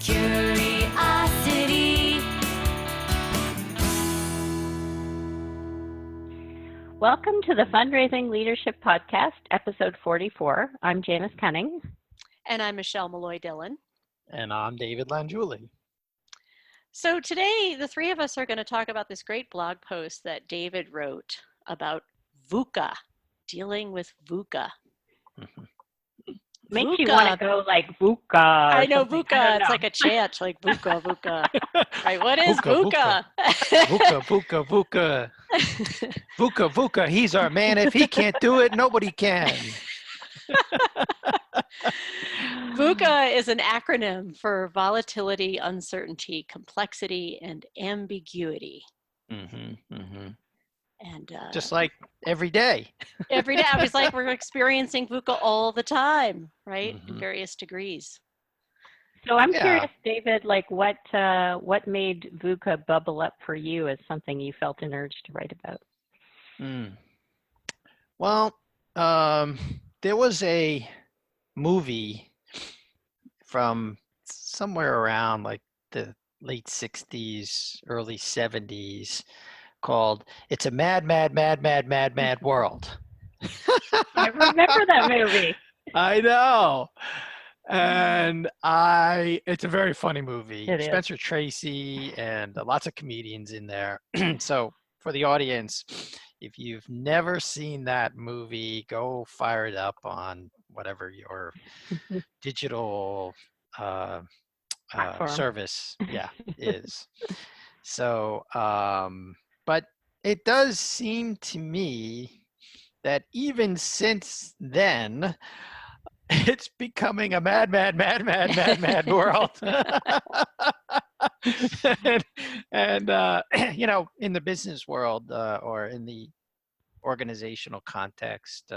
Curiosity. Welcome to the Fundraising Leadership Podcast, episode 44. I'm Janice Cunning. And I'm Michelle Malloy-Dillon. And I'm David Langiuli. So today, the three of us are going to talk about this great blog post that David wrote about VUCA, dealing with VUCA. Mm-hmm. Makes VUCA. You want to go like VUCA. I know something. VUCA. It's like a chant, like VUCA, VUCA. Right? What is VUCA, VUCA? VUCA, VUCA. VUCA, VUCA. He's our man. If he can't do it, nobody can. VUCA is an acronym for volatility, uncertainty, complexity, and ambiguity. Mm-hmm, mm-hmm. And just like every day. Every day. It's like we're experiencing VUCA all the time, right? Mm-hmm. In various degrees. So I'm curious, David, like what made VUCA bubble up for you as something you felt an urge to write about? Well, there was a movie from somewhere around like the late 60s, early 70s called It's a Mad, Mad, Mad, Mad, Mad, Mad World. I remember that movie. I know. And it's a very funny movie. It is. Spencer Tracy and lots of comedians in there. So for the audience, if you've never seen that movie, go fire it up on whatever your digital service is. So, but it does seem to me that even since then, it's becoming a mad, mad, mad, mad, mad, mad world. and you know, in the business world or in the organizational context,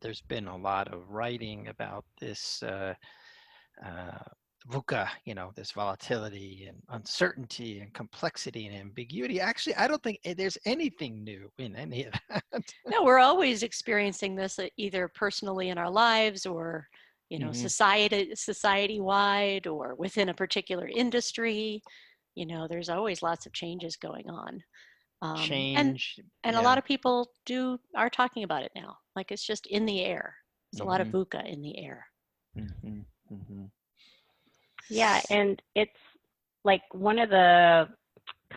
there's been a lot of writing about this VUCA, you know, this volatility and uncertainty and complexity and ambiguity. Actually, I don't think there's anything new in any of that. No, we're always experiencing this either personally in our lives or, you know, society-wide or within a particular industry. You know, there's always lots of changes going on. Change. And a lot of people are talking about it now. Like it's just in the air. There's a lot of VUCA in the air. Mm-hmm. Mm-hmm. Yeah, and it's like one of the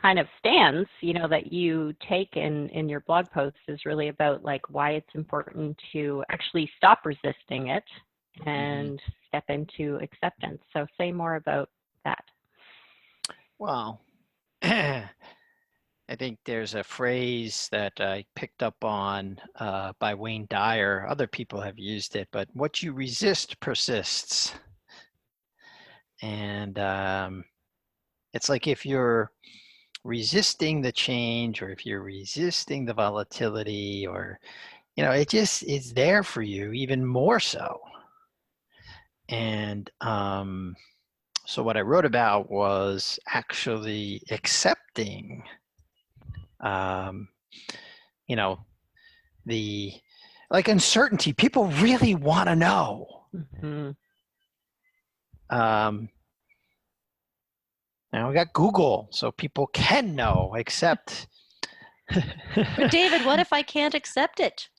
kind of stands, you know, that you take in your blog posts is really about like why it's important to actually stop resisting it and step into acceptance. So say more about that. Well, I think there's a phrase that I picked up on by Wayne Dyer. Other people have used it, but what you resist persists. And it's like if you're resisting the change or if you're resisting the volatility or, you know, it just is there for you even more so. And so what I wrote about was actually accepting, you know, the like uncertainty. People really want to know. Mm-hmm. Now we got Google, so people can know, except. But David, what if I can't accept it?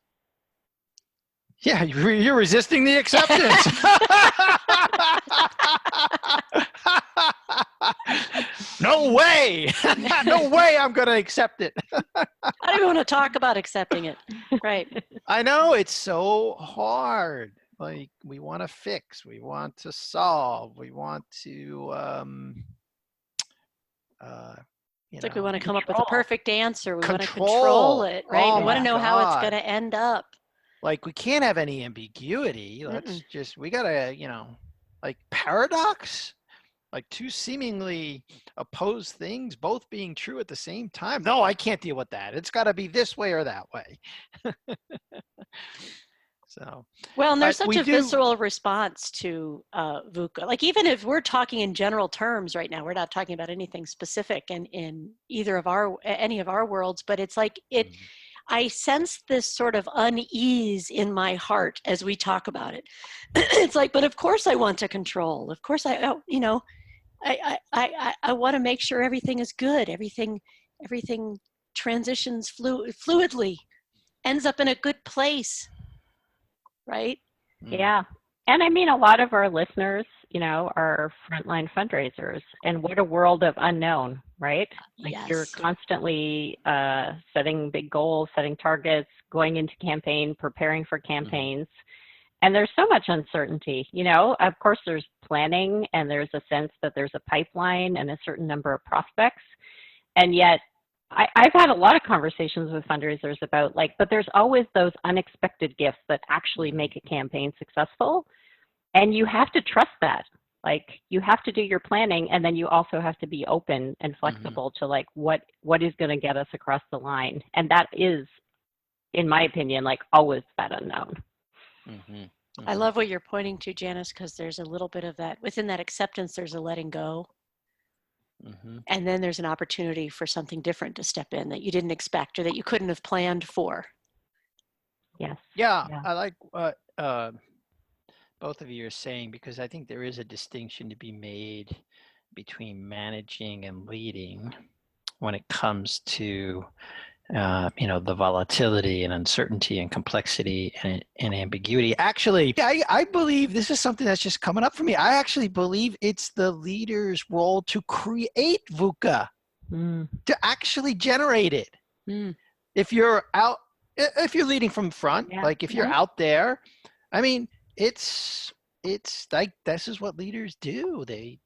Yeah, you're resisting the acceptance. No way. No way I'm going to accept it. I don't even want to talk about accepting it. Right. I know it's so hard. Like we want to fix, we want to solve, we want to, It's like we want to come up with a perfect answer. We want to Control. control it, right? Oh We want to my know how it's God. going to end up. Like we can't have any ambiguity. We gotta, you know, like paradox, like two seemingly opposed things, both being true at the same time. No, I can't deal with that. It's gotta be this way or that way. So, well, and there's such a visceral response to VUCA. Like even if we're talking in general terms right now, we're not talking about anything specific in any of our worlds, but it's like I sense this sort of unease in my heart as we talk about it. It's like, but of course I want to control. Of course I want to make sure everything is good. Everything transitions fluidly, ends up in a good place, right? Yeah. And I mean, a lot of our listeners, are frontline fundraisers, and what a world of unknown, right? Like you're Yes. constantly setting big goals, setting targets, going into campaign, preparing for campaigns. And there's so much uncertainty, Of course, there's planning, and there's a sense that there's a pipeline and a certain number of prospects. And yet, I've had a lot of conversations with fundraisers about but there's always those unexpected gifts that actually make a campaign successful. And you have to trust that. You have to do your planning, and then you also have to be open and flexible to what is going to get us across the line. And that is, in my opinion, always that unknown. I love what you're pointing to, Janice, because there's a little bit of that within that acceptance. There's a letting go. And then there's an opportunity for something different to step in that you didn't expect or that you couldn't have planned for. Yes. Yeah. I like what both of you are saying, because I think there is a distinction to be made between managing and leading when it comes to the volatility and uncertainty and complexity and ambiguity. Actually, I believe this is something that's just coming up for me. I actually believe it's the leader's role to create VUCA, to actually generate it. If you're leading from front, if you're out there, I mean, it's like this is what leaders do. They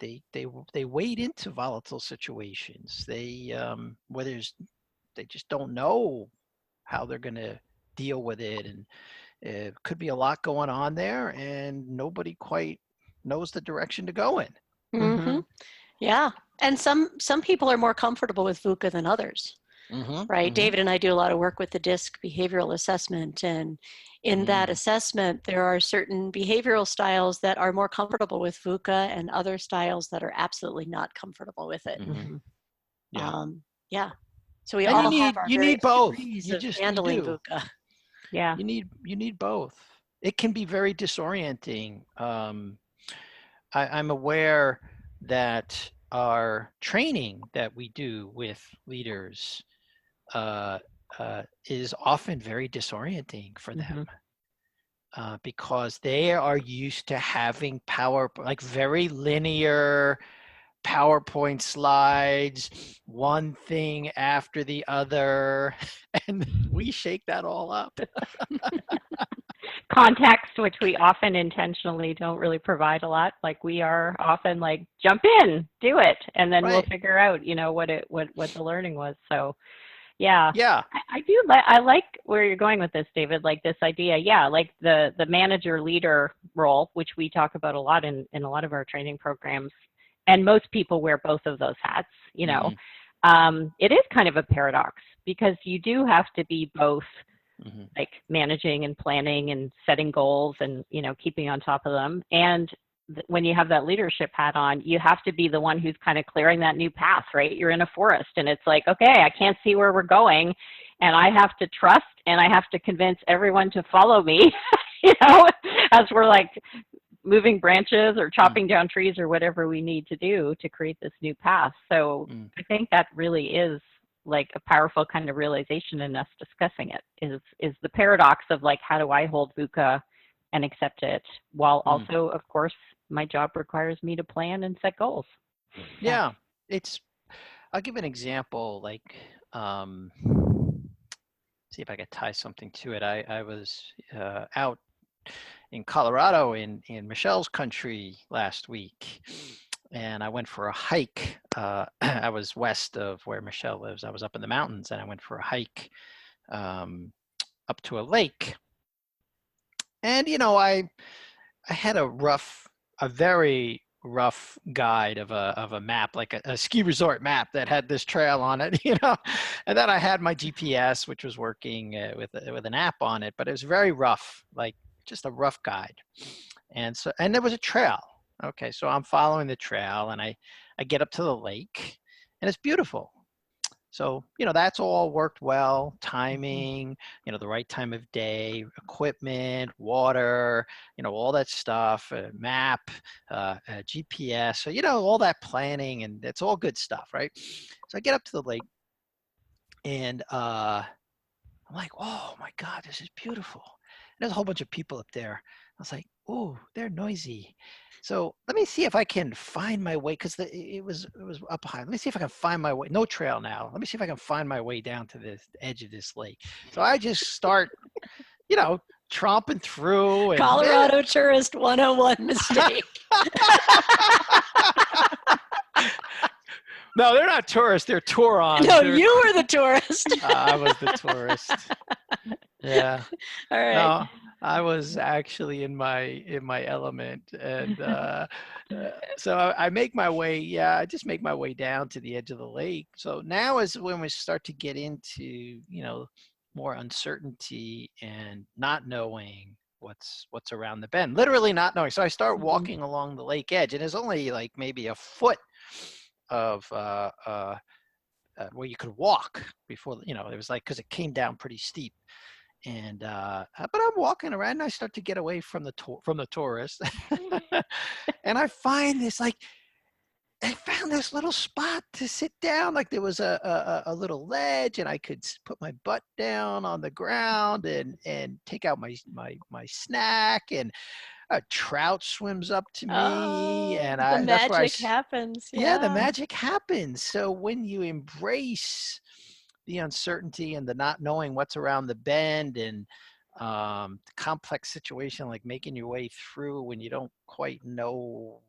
wade into volatile situations. They just don't know how they're going to deal with it, and it could be a lot going on there, and nobody quite knows the direction to go in. Yeah, and some people are more comfortable with VUCA than others. Right. David and I do a lot of work with the DISC behavioral assessment. And in that assessment, there are certain behavioral styles that are more comfortable with VUCA and other styles that are absolutely not comfortable with it. So we and all have our need both. degrees of handling VUCA. Yeah. You need both. It can be very disorienting. I'm aware that our training that we do with leaders is often very disorienting for them, because they are used to having very linear PowerPoint slides, one thing after the other, and we shake that all up. Context, which we often intentionally don't really provide a lot. We are often jump in, do it, and then we'll figure out, what the learning was. So yeah. I like where you're going with this, David, this idea. The manager leader role, which we talk about a lot in a lot of our training programs. And most people wear both of those hats, It is kind of a paradox, because you do have to be both managing and planning and setting goals and, keeping on top of them. And when you have that leadership hat on, you have to be the one who's kind of clearing that new path, right? You're in a forest, and it's okay, I can't see where we're going, and I have to trust, and I have to convince everyone to follow me, as we're moving branches or chopping down trees or whatever we need to do to create this new path. So I think that really is a powerful kind of realization in us discussing it, is the paradox of how do I hold VUCA and accept it, while also, of course, my job requires me to plan and set goals. Yeah, I'll give an example, see if I could tie something to it. I was out in Colorado in Michelle's country last week, and I went for a hike. I was west of where Michelle lives. I was up in the mountains, and I went for a hike up to a lake. And I had a very rough guide of a map, like a ski resort map that had this trail on it, and then I had my GPS, which was working with an app on it, but it was very rough, just a rough guide. And there was a trail. Okay, so I'm following the trail, and I get up to the lake, and it's beautiful. So, that's all worked well. Timing, the right time of day, equipment, water, all that stuff, map, GPS. So, all that planning, and it's all good stuff, right? So I get up to the lake, and I'm like, oh my God, this is beautiful. And there's a whole bunch of people up there. I was like, oh, they're noisy. So let me see if I can find my way, because it was up high. Let me see if I can find my way. No trail now. Let me see if I can find my way down to the edge of this lake. So I just start, tromping through. And Colorado tourist 101 mistake. No, they're not tourists. They're Tourons. No, you were the tourist. I was the tourist. Yeah. All right. No, I was actually in my element, and so I make my way. Yeah, I just make my way down to the edge of the lake. So now is when we start to get into more uncertainty and not knowing what's around the bend. Literally not knowing. So I start walking along the lake edge, and there's only like maybe a foot of where you could walk before it was like, because it came down pretty steep. And but I'm walking around, and I start to get away from the tourists. And I find this, like, I found this little spot to sit down. Like, there was a little ledge, and I could put my butt down on the ground and take out my snack, and a trout swims up to me, and the that's where magic happens. yeah, the magic happens. So when you embrace the uncertainty and the not knowing what's around the bend, and the complex situation, like making your way through when you don't quite know,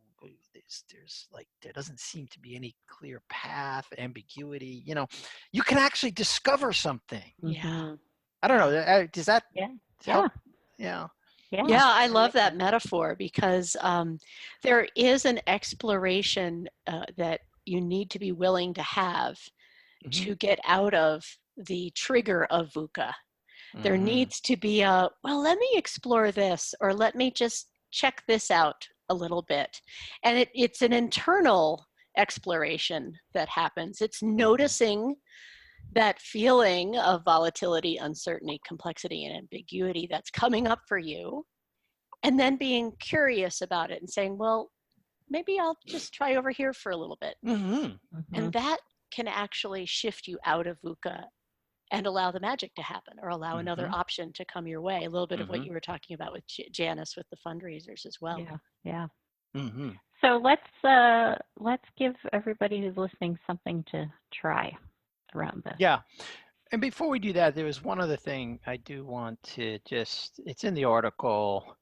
there's like, there doesn't seem to be any clear path, ambiguity, you can actually discover something. Yeah. I don't know. Does that help? Yeah. Yeah, I love that metaphor, because there is an exploration that you need to be willing to have to get out of the trigger of VUCA. There needs to be well, let me explore this, or let me just check this out a little bit. And it's an internal exploration that happens. It's noticing that feeling of volatility, uncertainty, complexity, and ambiguity that's coming up for you, and then being curious about it and saying, well, maybe I'll just try over here for a little bit. And that can actually shift you out of VUCA and allow the magic to happen, or allow another option to come your way. A little bit of what you were talking about with Janice with the fundraisers as well. Yeah. So let's give everybody who's listening something to try around this. Yeah. And before we do that, there was one other thing I do want to it's in the article.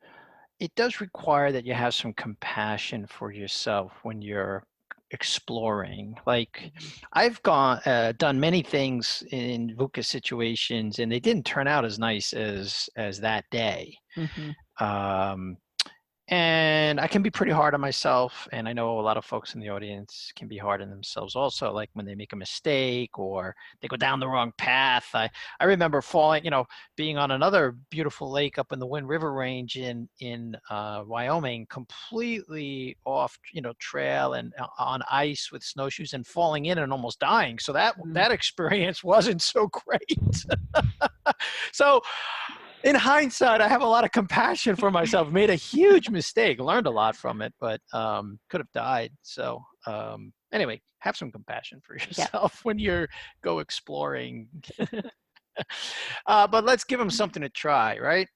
It does require that you have some compassion for yourself when you're exploring. Like, I've done many things in VUCA situations, and they didn't turn out as nice as that day. And I can be pretty hard on myself, and I know a lot of folks in the audience can be hard on themselves also, like when they make a mistake or they go down the wrong path. I remember falling, being on another beautiful lake up in the Wind River Range in Wyoming, completely off, trail and on ice with snowshoes, and falling in and almost dying. So that experience wasn't so great. So in hindsight, I have a lot of compassion for myself. Made a huge mistake, learned a lot from it, but could have died. So anyway, have some compassion for yourself when you go exploring. But let's give them something to try, right?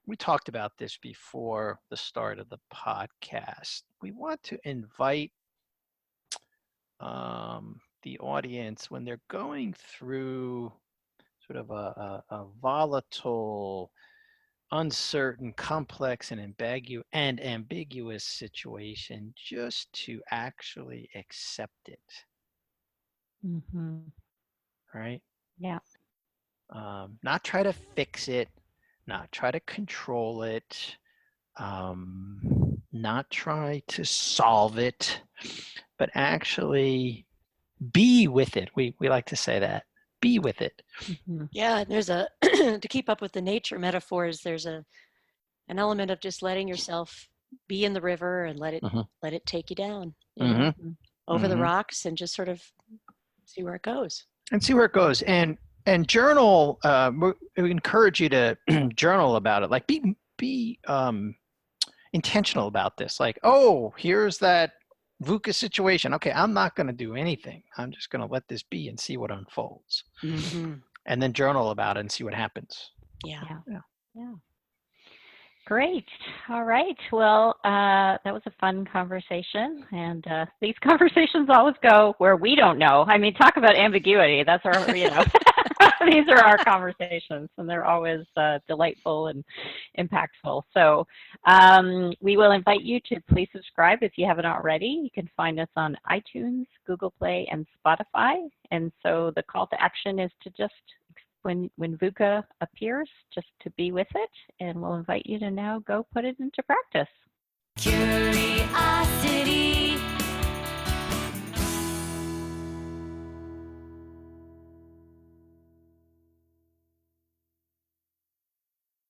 We talked about this before the start of the podcast. We want to invite the audience, when they're going through sort of a volatile, uncertain, complex, and ambiguous situation, just to actually accept it. Right? Yeah. Not try to fix it, not try to control it, not try to solve it, but actually be with it. We like to say that. Be with it. Yeah, there's to keep up with the nature metaphors, there's an element of just letting yourself be in the river and let it take you down over the rocks, and just sort of See where it goes. And see where it goes. And journal, we encourage you to journal about it. Like be intentional about this. Like, oh, here's that VUCA situation. Okay, I'm not going to do anything. I'm just going to let this be and see what unfolds. Mm-hmm. And then journal about it and see what happens. Yeah. Great. All right. Well, that was a fun conversation. And these conversations always go where we don't know. I mean, talk about ambiguity. That's our, these are our conversations, and they're always delightful and impactful. So we will invite you to please subscribe if you haven't already. You can find us on iTunes, Google Play, and Spotify. And so the call to action is to just when VUCA appears, just to be with it, and we'll invite you to now go put it into practice. Curiosity.